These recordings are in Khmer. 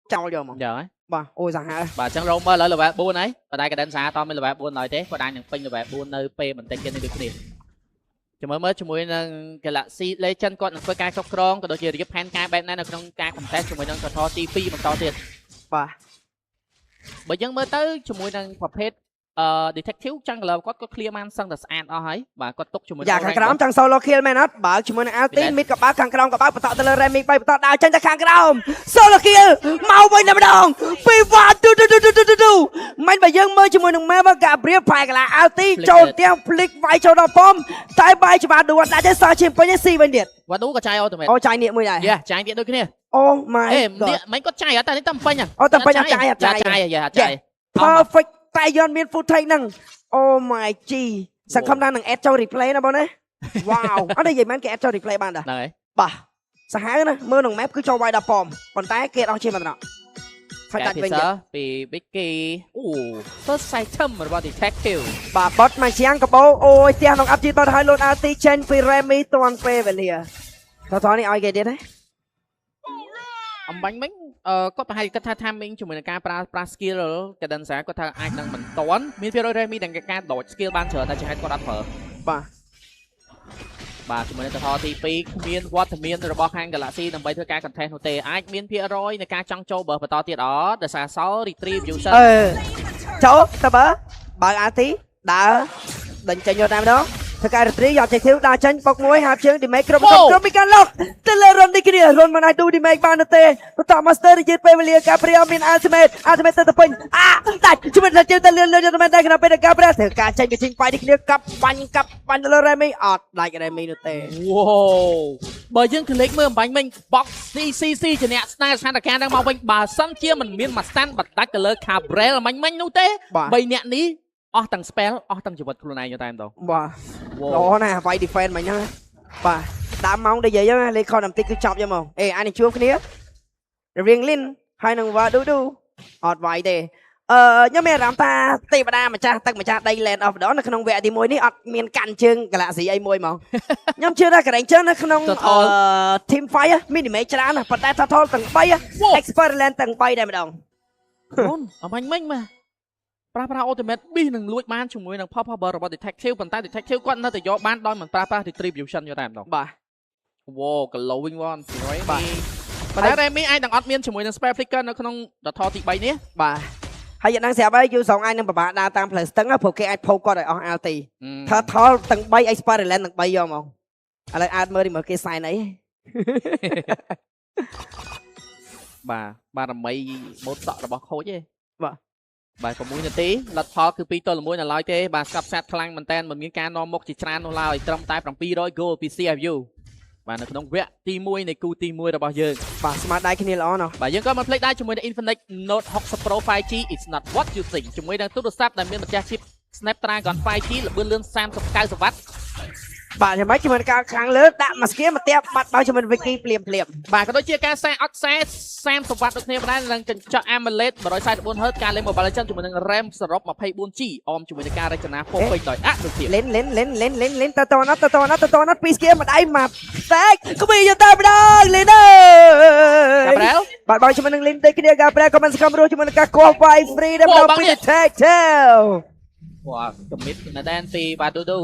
trao vô mà giờ ấy bà ôi già hả bà chẳng rong mơ lại là bạn buôn ấy và đây cái đánh giá to mới là bạn buôn lại thế và đang những pin là bạn buôn nơi p mình tên kia nên được nè cho mới cho mùi cái lạ si lấy chân con với cái sóc rong cái đôi chia thì cái pan cái bên này là trong cái contest cho mùi đang có TV mà to tiền bà bởi dân mới tới cho mùi đang hợp hết detective chẳng là có clear man sang là an ấy và có túc cho mùi dạ khang crom chẳng solo kill man hết bà cho mùi alti mid các bác khang crom các bác bắt tao lên remix bay bắt tao đào chân cho khang crom solo kill mau bay nằm đồng FIFA tu mấy bà dân mới cho mùi đừng mê mà gặp riêng phải là alti trồn tiêu flick vai cho nó bom tay bay cho bà đùa đã chơi sao chim với si bên điện và đúng cả trai ô tụi mày ô trai niệm mùi này yeah trai điện đôi cái này oh my god mấy có trai ở tại tầm phanh à ô tầm phanh trai trai perfect tay yon miên phụ thay năng oh my g sang không đang năng add cho replay nó bao nè wow ở đây gì mấy cái add cho replay ban đã này bà sao hái nữa mưa nồng map cứ cho bay đập bom còn tay kia đâu trên mặt nọ phải đặt bên nhật vì Becky first item mà bao detective bà bot mà chiang cái bố ôi tia nông áp chi bot hai luôn arti chen phi remi toàn phe về lìa thôi này ai cái đấy ông bánh có hai cái tham mình chúng mình là pra skill rồi cái đánh giá có thằng ai đang mình toán miễn phí rồi remi đang cái đổi skill ban trở ta chỉ hay có đặt phở bà chúng mìnhจะทอ TP មានវត្តមានរបស់ខាង Galaxy ដើម្បីធ្វើការ content នោះទេអាចមានភាគរយនៃការចង់ចូលបើបន្តទៀតអត់ដោយសារសល់ retrieve user ចូលតើបើអាទីដើរដេញចេញយកតាមđóធ្វើការ retrieve យកចេញthiếuដើរចេញបុកមួយហាប់ជើង damage គ្រប់មានការលុកទៅលើ run នេះគ្នា run មិនអាច do damage បានទេបន្ត master យឺតពេលវេលាការព្រាមមាន ultimate ទៅពេញដាច់ជំនិតទៅលឿនតែក្នុងពេលការព្រាធ្វើការចេញពីបាយនេះគ្នាកាប់បាញ់ទៅលើ Remy អត់ដាច់ Remy នោះទេ wow បើយើងคลิกមើលអំបញ្ញវិញ box CCC ជាអ្នកស្នើស្ថានភាពđangមកវិញបើសិនជាមិនមានមួយ stand បដាច់ទៅលើ Cabrel អំបញ្ញនោះទេ3អ្នកនេះអស់ទាំង spell អស់ទាំងជីវិតខ្លួនឯងទៅតែម្ដងបាទល្អណាស់វាយ defense មិញហ្នឹងបាទតាមម៉ោងដែលនិយាយហ្នឹងលេខខបន្តិចគឺចប់យកមកអានេះជួបគ្នារៀងលិនហើយនឹងវ៉ាឌូអត់វាយទេខ្ញុំមានអារម្មណ៍ថាទេវតាម្ចាស់ទឹកម្ចាស់ដី Land of Dawn នៅក្នុងវគ្គទី1នេះអត់មានកាន់ជើង Galaxy អីមួយហ្មងខ្ញុំជឿថា Granger នៅក្នុង Team Fight មាន damage ច្រើនណាស់ប៉ុន្តែ total ទាំង3 Experiment ទាំង3តែម្ដងអូនអំបញ្ញមិញមកប្រើ ultimate ប៊ីសនឹងលួចបានជាមួយនឹង pop power របស់ detective ប៉ុន្តែ detective គាត់នៅតែយកបានដោយមិនប្រើ retribution យកតែម្ដងបាទ wow glowing one 100បាទប៉ុន្តែ Remy ឯងទាំងអត់មានជាមួយនឹង spell flicker នៅក្នុង dot ទី3នេះបាទហើយយ៉ាងហ្នឹងស្រាប់ហើយយូ2ឯងនឹងពិបាកដើរតាមផ្លូវស្ទឹងព្រោះគេអាចផោគាត់ឲ្យអស់ LT ថាថលទាំង3 experiment ទាំង3យកហ្មងឥឡូវអាចមើលមើលគេសែនអីបាទបារមីម៉ូតសក់របស់ខូចទេបាទ6នាទីលទ្ធផលគឺ2ទល់1នៅឡើយទេបាទស្កាប់សាត់ខ្លាំងមែនតើមិនមានការនាំមុខជាច្រើននោះឡើយត្រឹមតែ700 goal ពី CFU បាទនៅក្នុងវគ្គទី1នៃគូទី1របស់យើងបាទស្មារតីគ្នាល្អណាស់បាទយើងក៏មិនភ្លេចដែរជាមួយនឹង Infinix Note 60 Pro 5G it's not what you think ជាមួយនឹងទូរស័ព្ទដែលមានម្ចាស់ chip Snapdragon 5G ល្បឿនលឿន30 90 W បាទយ៉ាងម៉េចជាមួយការខាងលើដាក់មួយស្គៀមកទៀតបាត់បើជាមួយ Wiki ភ្លាមបាទក៏ដូចជាការអត់ខ្សែ30 W ដូចគ្នាដែរនឹងកញ្ចក់ AMOLED 144 Hz ការលេង Mobile Legends ជាមួយនឹង RAM សរុប 24G អមជាមួយនឹងការរចនាពោពេញដោយអនុភាពលេនតើណាត់ពីស្គៀម្ដាយមកតែក្បីយកតែម្ដងលេនអើយ Gabriel បាទបើជាមួយនឹងលេនដូចគ្នា Gabriel ក៏មិនសកម្មរស់ជាមួយនឹងការគោះ Wi Free ដែលមកពី Detective វ៉ា commit នៅដែនទីបាទទូ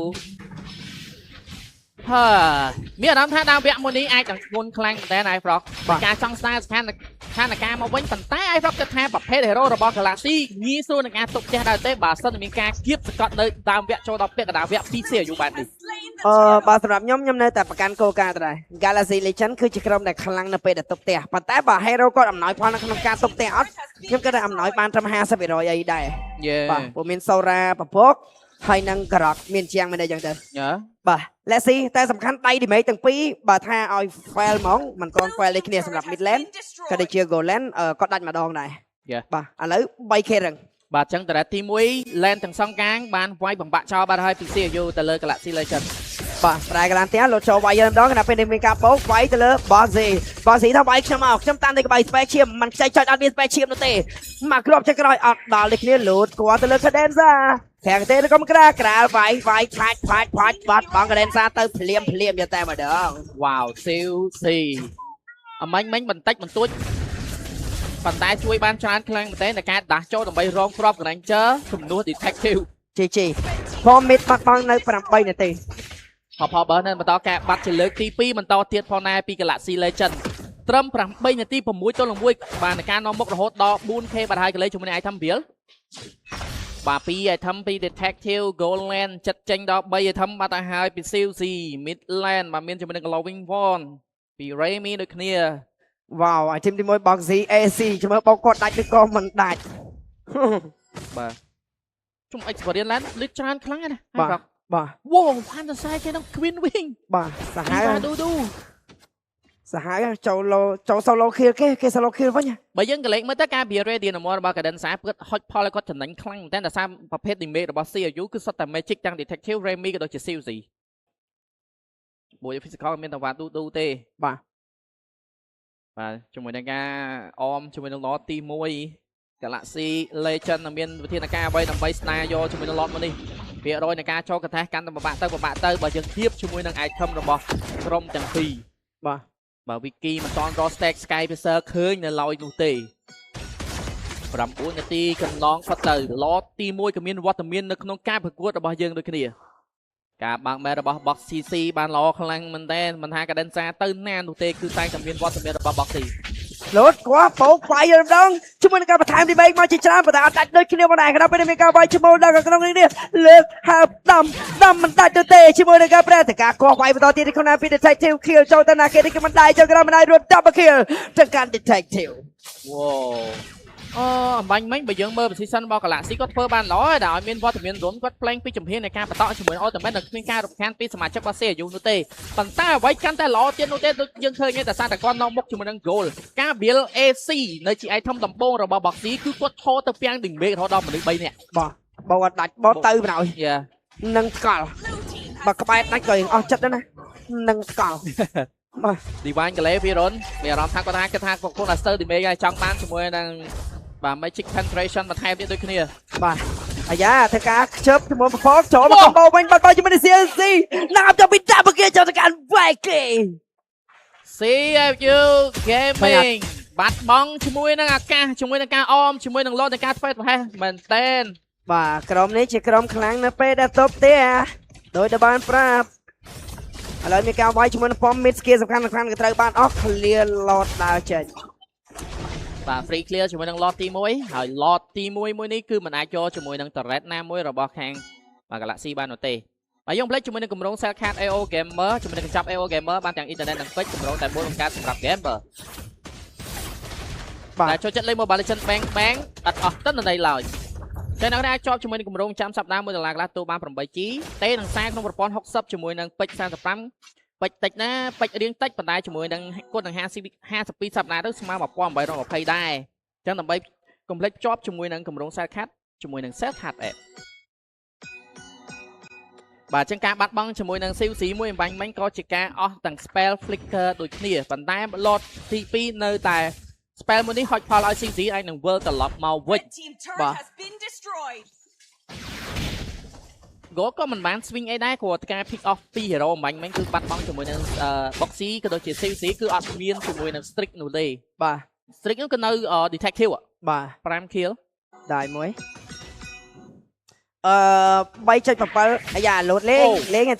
មានអារម្មណ៍ថាដើមវគ្គមួយនេះអាចនឹងធ្ងន់ខ្លាំងមែនតើ iFrog ការចង់ស្ដារស្ថានភាពមកវិញប៉ុន្តែ iFrog គិតថាប្រភេទ hero របស់ Galaxy ងាយស្រួលនឹងការទប់ចេះដែរទេបើសិនមានការគៀបសកត់នៅដើមវគ្គចូលដល់ពាក់កណ្ដាលវគ្គ PC អាយុបែបនេះបាទសម្រាប់ខ្ញុំនៅតែប្រកាន់គោលការណ៍ដែរ Galaxy Legend គឺជាក្រុមដែលខ្លាំងនៅពេលដែលទប់ផ្ទះប៉ុន្តែបើ hero គាត់អំណោយផលនៅក្នុងការទប់ផ្ទះអត់ខ្ញុំគិតថាអំណោយបានត្រឹម 50% អីដែរបាទព្រោះមាន Sora ពពកហើយនឹងការ៉ុតមានជាងមែនទេចឹងទៅបាទ Let's see តែសំខាន់ដៃ damage ទាំងពីរបើថាឲ្យ fail ហ្មងមិនទាន់ fail ដូចគ្នាសម្រាប់ mid lane ក៏ដូចជា goal lane ក៏ដាច់ម្ដងដែរបាទឥឡូវ 3k រឹងបាទចឹងតារ៉េតទី1 lane ទាំងសងកាងបានវាយបំបាក់ចោលបាត់ហើយពី CU ទៅលើ Galaxy Legend បាទប្រែកន្លងទៀតលោតចូលវាយម្ដងខណៈពេលនេះមានការបោកវាយទៅលើ Boxy ថាវាយខ្ញុំមកខ្ញុំតាមតែក្បាយ spare ឈាមមិនខ្ចីចុចអត់មាន spare ឈាមនោះទេមកគ្រាប់ចុចក្រោយអត់ដល់ដូចគ្នាលោតគាត់ទៅលើ Cadenza ខាងទេទៅកុំក្រាវាយផាច់បាត់បង Cadenza ទៅភ្លាមយកតែម្ដង Wow ស៊ីវស៊ីអមាញ់មិញបន្តិចបន្តួច ប៉ុន្តែជួយបានច្រើនខ្លាំងមែនទែនតែការដាស់ចូលដើម្បីរងគ្រាប់កណ្ដាញជើជំនួស detective ជីផមមីតបាត់បង់នៅ8នាទី ផបើនៅបន្តការបាត់ជាលើកទី2បន្តទៀតផងដែរពី Galaxy Legend ត្រឹម8នាទី6ទល់នឹង1បានការនាំមុខរហូតដល់ 4k បាត់ហើយកលេជាមួយនឹង item រៀលបាទពី item ពី detective Goldland ចិត្តចេញដល់3 item បាត់ទៅហើយពី CC Midland បាទមានជាមួយនឹង Glowing Wand ពី Remy ដូចគ្នា wow item ទី1 box AC ជាមួយបោកគាត់ដាច់ឬក៏មិនដាច់ បាទជុំ Experience Land លឺច្រើនខ្លាំងណាស់ បាទ wow បានទៅខ្សែគេនឹង Queen Wing បាទសាហាវ ឌូសាហាវចូល solo kill គេ solo kill វិញ បើយើងកលេចមើលទៅការ Radiant Armor របស់ Garden សាព្រឹកហុចផលឲ្យគាត់ចំណេញខ្លាំងមែនតើដោយសារប្រភេទ damage របស់ CRU គឺសុទ្ធតែ magic ទាំង detective Remy ក៏ដូចជា CC មួយ physical មានតែវ៉ាឌូទេបាទជាមួយនឹងការអមជាមួយនឹង lot ទី1 Galaxy Legend មានវិធានការអ្វីដើម្បីស្នាយកជាមួយនឹង lot មកនេះវារយនៃការចូលកថាកាន់តែពិបាកទៅបើយើងធៀបជាមួយនឹង item របស់ក្រុមទាំងពីរបាទWiki មិនតន់ raw stack Sky Piercer ឃើញនៅឡើយនោះទេ9នាទីកន្លងផុតទៅ lot ទី1ក៏មានវត្តមាននៅក្នុងការប្រកួតរបស់យើងដូចគ្នាការបាំងមែរបស់ Box CC បានល្អខ្លាំងមែនតើមិនថាកាដិនសាទៅណានោះទេគឺតែតែមានវត្តមានរបស់ Box C លោតគាត់បោក fire ម្ដងជាមួយនឹងការបន្ថែម debate មកជាច្រើនប៉ុន្តែអត់ដាច់ដូចគ្នាមកដែរក្រៅពេលមានការវាយឈ្មោះដល់ក្នុងនេះលើកហើបដាំមិនដាច់ទៅទេជាមួយនឹងការប្រែតែការកោះវាយបន្តទៀតក្នុងពី detective kill ចូលទៅណាគេនេះក៏មិនដែរចូលក្រៅមិនដែររត់ double kill ទៅកាន់ detective អំបញ្ញមិញបើយើងមើល position របស់ Galaxy គាត់ធ្វើបានល្អដែរឲ្យមានវត្តមានរួមគាត់ playing ពីជំហាននៃការបន្តជាមួយ ultimate នៅគ្មានការរំខានពីសមាជិករបស់ CRU នោះទេប៉ុន្តែអ្វីកាន់តែល្អទៀតនោះទេដូចយើងឃើញតែសារតែគាត់នាំមុខជាមួយនឹង goal ការ build AC នៅជា item ដំបូងរបស់ Boxy គឺគាត់ឈរទៅពាំង damage រហូតដល់មនុស្ស3នាក់បោអត់ដាច់បោទៅបណ្ដោយនឹងស្កល់បើក្បែរដាច់ក៏អស់ចិត្តដែរណានឹងស្កល់បាទ Divine Gale ពីរុនមានអារម្មណ៍ថាគាត់ថាកំពុងតែ stir damage ហើយចង់បានជាមួយនឹងបាទ magic penetration បន្ថែមទៀតដូចគ្នាបាទអាយ៉ាធ្វើការខ្ជិបជាមួយប្រព័ន្ធចូលមកកំបោវិញបាត់បោជាមួយនឹង CLC ណាប់ទៅពីតាបគេចូលទៅកាន់វ៉ៃគេ CFU Gaming បាត់បង់ជាមួយនឹងអាកាសជាមួយនឹងការអមជាមួយនឹងលោតនៃការធ្វើប្រហែសមែនតែនបាទក្រុមនេះជាក្រុមខ្លាំងនៅពេលដែលទប់ទេដោយតែបានប្រាប់ឥឡូវមានការវាយជាមួយនឹង Pom mid skill សំខាន់ក៏ត្រូវបានអស់ clear lot ដើរចេញបាទ free clear ជាមួយនឹង lot ទី1ហើយ lot ទី1មួយនេះគឺមិនអាចយកជាមួយនឹង turret ណាមួយរបស់ខាង Galaxy បាននោះទេបាទយើងផ្លេចជាមួយនឹងគម្រោង Cell Card AO Gamer ជាមួយនឹងកញ្ចប់ AO Gamer បានទាំង internet និង Twitch គម្រោងតែមួយបង្កើតសម្រាប់ gamer បាទចូលចិត្តលេង Mobile Legends Bang អត់អស់ទឹកនៅឡើយតែនៅអាចជាប់ជាមួយនឹងគម្រោងចាំសប្តាហ៍$1ខ្លះទូបាន 8G ទេនឹងខ្សែក្នុងប្រព័ន្ធ60ជាមួយនឹងពេជ្រ35ពេជ្រតិចណាពេជ្ររៀងតិចប៉ុន្តែជាមួយនឹងគុណនឹង52សប្តាហ៍ទៅស្មើ1820ដែរអញ្ចឹងដើម្បីកុំភ្លេចភ្ជាប់ជាមួយនឹងគម្រោង Cell Card ជាមួយនឹង Cell Card App បាទអញ្ចឹងការបាត់បង់ជាមួយនឹង CC មួយអំបញ្ញមិញក៏ជាការអស់ទាំង spell flicker ដូចគ្នាប៉ុន្តែ lot ទី2នៅតែ spell មួយនេះហុចផលឲ្យ CC អាចនឹងវិលត្រឡប់មកវិញបាទ Go ក៏មិនបាន swing អីដែរគ្រាន់តែការ pick off ពី hero អំបញ្ញមិញគឺបាត់បង់ជាមួយនឹង Boxy ក៏ដូចជា CC គឺអត់មានជាមួយនឹង strict នោះទេបាទ strict នោះក៏នៅ detective បាទ5 kill ដែរមួយ3.7អាយ៉ាលោតលេង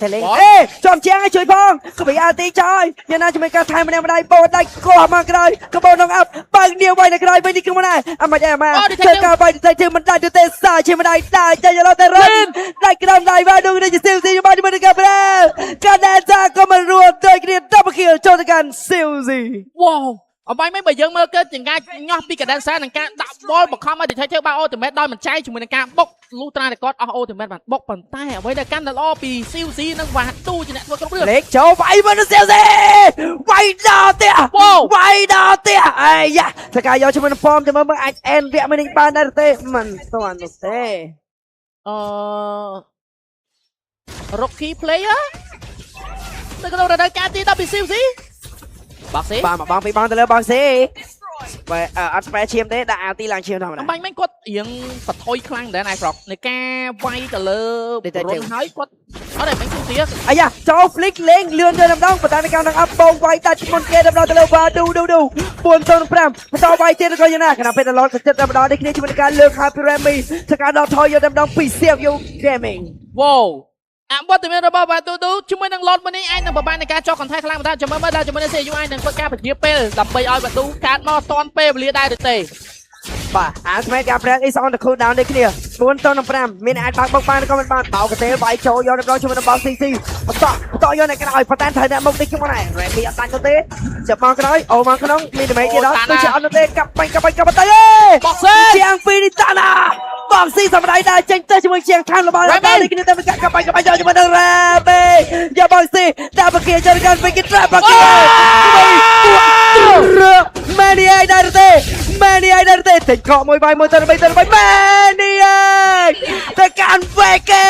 តែលេងអេចំជាងឲ្យជួយផងក៏bị RTចោលយ៉ាងណាជាមួយការថែម្នាក់ម្ដាយបោដាច់កោះមកក្រោយក៏បោនឹងអាប់បើកនាវវាយនៅក្រោយវិញនេះគឺមិនដែរអាមិនដែរមកធ្វើការវាយទៅធ្វើមិនដែរទៅសាជាម្ដាយតាចេញដល់តែរិនដាច់ក្រោមដៃវាដូចជាស៊ីវស៊ីមកជាមួយនឹងការប្រើកាដែតាក៏មិនរួចទៅគ្នា double kill ចូលទៅកាន់ស៊ីវស៊ី wow អំបញ្ញមិញបើយើងមើលកើតជាការញាស់ពីកាដែនសានឹងការដាក់បលបង្ខំឲ្យ detective បាន ultimate ដោយមិនចែកជាមួយនឹងការបុកលូត្រាតែគាត់អស់ ultimate បានបុកប៉ុន្តែអ្វីដែលកាន់តែល្អពី CC និងវ៉ាទូជាអ្នកធ្វើគ្រប់រឿងលេខចូលវាយមកនឹង CC វាយដល់ទៀតវាយដល់ទៀតអាយ៉ាតែការយកជាមួយនឹង Pom ទៅមើលអាច end វគ្គមួយនេះបានដែរទេមិនស្ទាន់នោះទេrookie player នៅក្នុងរដូវកាលទី10ពី CC Boxy បាទមកបងពីបងទៅលើ Boxy អត់ស្បែឈាមទេដាក់អាទីឡើងឈាមធម្មតា បាញ់មិនគាត់រៀងបថុយខ្លាំងដែរណៃប្រុកនៃការវាយទៅលើរុនហើយគាត់អត់តែមិនទៀត អាយ៉ាចូល flick លេងលឿនទៅម្ដងប៉ុន្តែនៅក្នុងអាប់បងវាយតាច់មុនគេដល់ទៅលើបាឌូ4-5បន្តវាយទៀតក៏យ៉ាងណាខណៈពេលដល់ក៏ចិត្តតែម្ដងនេះគ្នាជាមួយនឹងការលើកហើយពី Remy ធ្វើការដល់ថយយកតែម្ដងពី Silvio Gaming វ៉ូអបទមានរបស់បាទូជាមួយនឹង Lord មួយនេះឯងនឹងបបាក់នៃការចោះកន្ថៃខ្លាំងបន្តចាំមើលដល់ជាមួយនឹង CU ឯងនឹងធ្វើការពជាពេលដើម្បីឲ្យបាទូកាត់មកតន់ពេលវេលាដែរឬទេ បាទអាស្មែការប្រាំង is on the cool down នេះគ្នា4-5មានអាចបើកបុកបានក៏មិនបានបោកកទេវាយចូលយកដល់ជាមួយនឹងបង CC បន្តយកនៅក្រោយប៉ុន្តែត្រូវអ្នកមុខនេះខ្ញុំដែរ Remy អត់ដាច់ទៅទេចាប់មកក្រោយអូមកក្នុងមានតែមេទៀតដល់គឺជាអត់ទេកាប់បាញ់ទៅបកសេជាងពីនេះតាណាបងស៊ីសម្រាប់ដែរចេញទៅជាមួយជាងខាងរបស់នេះគ្នាតែកាប់បាញ់យកជាមួយនឹង Remy យកបងស៊ីតែបកាចូលកាន់ពីគេត្រាបកា Many ឯដែរទេ Many ឯដែរទេតែកក់មួយបាយមួយទៅ3 Many តែកាន់វេគេ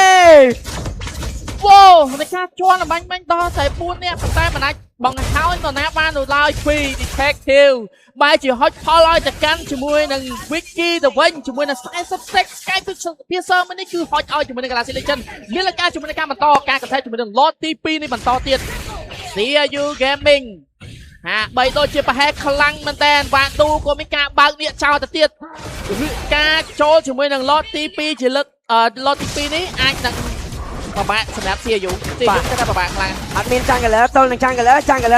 វ៉ូនៃការជន់បាញ់ដល់តែ4នាក់ប៉ុន្តែមិនអាចបងហើយនរណាបាននៅឡើយពី Detective បែរជាហុចផលឲ្យទៅកាន់ជាមួយនឹង Wiki ទៅវិញជាមួយនឹង Sky ទៅភាសាមួយនេះគឺហុចឲ្យជាមួយនឹង Galaxy Legend មានលការជាមួយនឹងការបន្តការកន្លែងជាមួយនឹង Lot ទី2នេះបន្តទៀត CU Gaming ហាបីដូចជាប្រហែលខ្លាំងមែនតើបាទូក៏មានការបើកនេះចោលទៅទៀតការចូលជាមួយនឹង Lot ទី2ជាលើក Lot ទី2នេះអាចនឹងប្របាក់សម្រាប់ CU ទី1គឺថាប្របាក់ខ្លាំងអត់មានចាំងកលទល់នឹងចាំងកល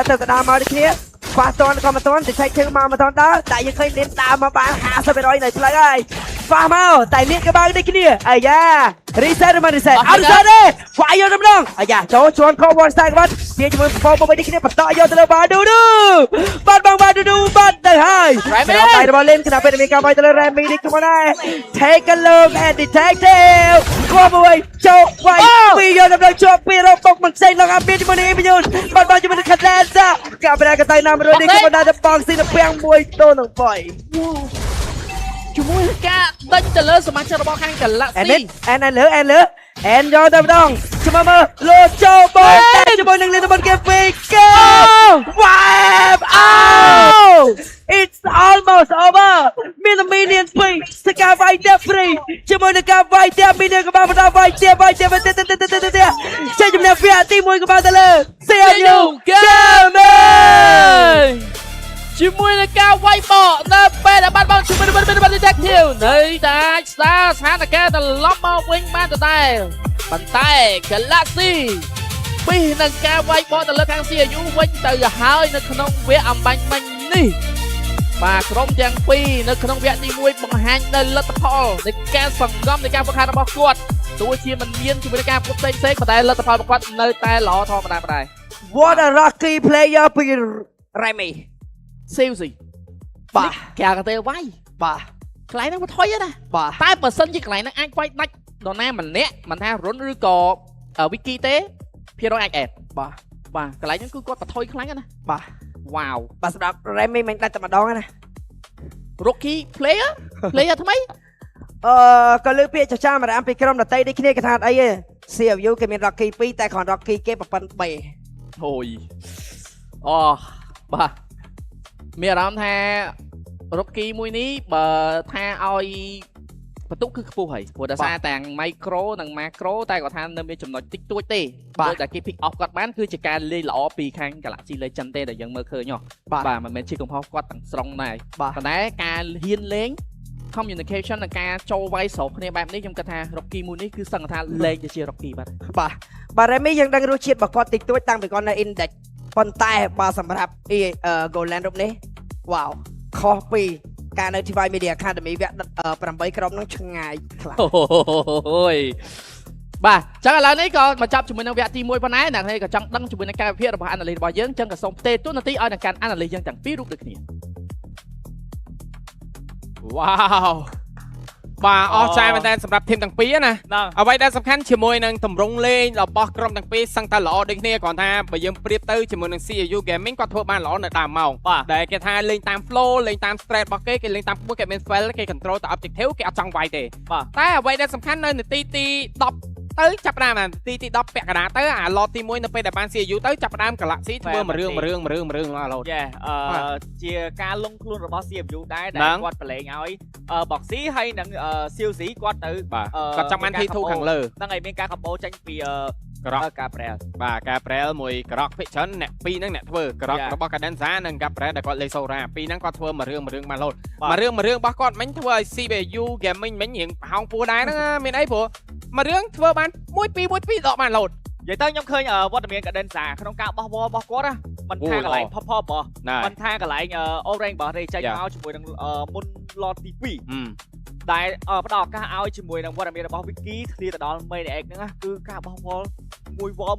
ទៅទៅដើមមកដូចគ្នាខ្វះតន់ក៏មិនតន់តែឆែកជើងមកមិនតន់ដល់តែយើងឃើញលេនដើមមកបាន 50% នៅផ្លូវហើយខ្វះមកតែលេនក៏បើកដូចគ្នាអាយ៉ា reset មក reset អត់ reset ទេខ្វះយកដំណងអាយ៉ាចូលជន់ខោ one stack បាត់វាជាមួយបងបងដូចគ្នាបន្តយកទៅលើបាឌូបាត់បងបាឌូបាត់ទៅហើយតែរបស់លេនគណៈពេលមានការវាយទៅលើ Remy នេះក៏ដែរ take a look at Detective គួរមួយចូលវាយពីយកដំណងជាប់ពីរកបុកមិនផ្សេងឡើងអាពីជាមួយនេះបញ្ញូនបាត់បងជាមួយនឹង Katlasa កាប់តែកតៃណាមរួយនេះក៏ដែរតែបងស៊ីទៅពាំងមួយទល់នឹង3ជាមួយការដេញទៅលើសមាជិករបស់ខាង Galaxy អែនលើយកទៅម្ដងជាមួយមើលលោចូលបងតែជាមួយនឹងលេនបនគេពីកោ Wipe out It's almost over មាន minion 2សកាវាយតែ free ជាមួយនឹងការវាយតែ minion ក៏បានបន្តវាយតែចេញជំនះវគ្គទី1ក៏បានទៅលើ CU Gaming ជាមួយនឹងការវាយបកនៅពេលដែលបាត់បង់ជាមួយនឹង Detective នៅតែស្ដារស្ថានភាពត្រឡប់មកវិញបានដដែលប៉ុន្តែ Galaxy ពីនឹងការវាយបកទៅលើខាង CU វិញទៅហើយនៅក្នុងវគ្គអំបញ្ញមិញនេះបាទក្រុមទាំងពីរនៅក្នុងវគ្គទី1បង្ហាញនៅលទ្ធផលនៃការសង្ងំនៃការហ្វឹកហាត់របស់គាត់ទោះជាមិនមានជាមួយនឹងការពុតផ្សេងប៉ុន្តែលទ្ធផលរបស់គាត់នៅតែល្អធម្មតាដែរ What a lucky player ពី Remy Silvio បាទគេក៏ទៅវាយបាទកន្លែងហ្នឹងវាថយណាបាទតែបើសិនជាកន្លែងហ្នឹងអាចវាយដាច់នរណាម្នាក់មិនថារុនឬក៏ Wiki ទេភាគរយអាចអេតបាទកន្លែងហ្នឹងគឺគាត់បថុយខ្លាំងណាបាទវ៉ាវបាទសម្រាប់ Remy មិនដាច់តែម្ដងណា Rookie player ថ្មីក៏លើពាក្យចចាមរាមពីក្រុមដតីដូចគ្នាគេថាអីទេ CU គេមាន Rocky 2តែគ្រាន់ Rocky គេប្រព័ន្ធ3ហូយអូបាទមានអារម្មណ៍ថា Rocky មួយនេះបើថាឲ្យបន្ទុកគឺខ្ពស់ហើយព្រោះដោយសារទាំង micro និង macro តែគាត់ថានៅមានចំណុចតិចតួចទេដូចតែគេ pick off គាត់បានគឺជាការលេងល្អពីខាង Galaxy Legend ទេដែលយើងមើលឃើញបាទមិនមែនជាកំហុសគាត់ទាំងស្រុងដែរប៉ុន្តែការហ៊ានលេង communication និងការចូលវាយស្រុកគ្នាបែបនេះខ្ញុំគិតថា Rocky មួយនេះគឺសឹងថាលេងទៅជា Rocky បាទ Remy យើងដឹងរសជាតិរបស់គាត់តិចតួចតាំងពីគាត់នៅ Index ប៉ុន្តែបើសម្រាប់ Goland រូបនេះវ៉ាវខុសពីការនៅ TY Media Academy វគ្គ8ក្រុមនឹងឆ្ងាយខ្លាំងអូយបាទចឹងឥឡូវនេះក៏មកចាប់ជាមួយនឹងវគ្គទី1ប៉ុណ្ណេះអ្នកនេះក៏ចង់ដឹងជាមួយនឹងការវិភាគរបស់ analyst របស់យើងចឹងក៏សូមផ្ទេរតួនាទីឲ្យនឹងការ analyst យើងទាំងពីររូបដូចគ្នាវ៉ាវបាទអរចាមែនតើសម្រាប់ធីមទាំងពីរណាអ្វីដែលសំខាន់ជាមួយនឹងទម្រង់លេងរបស់ក្រុមទាំងពីរសឹងតែល្អដូចគ្នាគ្រាន់ថាបើយើងប្រៀបទៅជាមួយនឹង CU Gaming គាត់ធ្វើបានល្អនៅដើមម៉ោងដែលគេថាលេងតាម flow លេងតាម stress របស់គេលេងតាមមួយគេមាន spell គេ control ទៅ objective គេអត់ចង់វាយទេតែអ្វីដែលសំខាន់នៅនាទីទី tới chập đam là tí đọc bẹt cả đá tới lọt tí môi nó bây để ban xì dụ tới chập đam cả lạ xí thưa mà rương là lột chia ca lung luôn rồi boss xìm dụ đá để quạt bể ngói bọc xí hay nắng siêu xí quạt từ còn trong anh thi thu khẳng lờ đang ngày bên ca cặp bố tranh vì Gabriel và Gabriel mùi Grok phía chân nè pi năng nè thưa Grok nó bao cả đánh giá năng Gabriel để gọi lấy sâu ra pi năng con thưa mà rương mà lột mà rương bao con bánh thưa CPU gaming bánh hiện hong phù đá nó mình ấy phù mà rương thưa ban mũi pi dọ bàn lột vậy tới nhóm khơi vót miệng cả đen xà không cao bao quát á mình tha cái lại pop bò mình tha cái lại orange bò đây chơi áo cho mùi đang môn lọt tivi đại bắt đầu cá áo cho mùi đang vót miệng bao wiki thì là đó mày đẹp nữa cứ cá bao mùi vò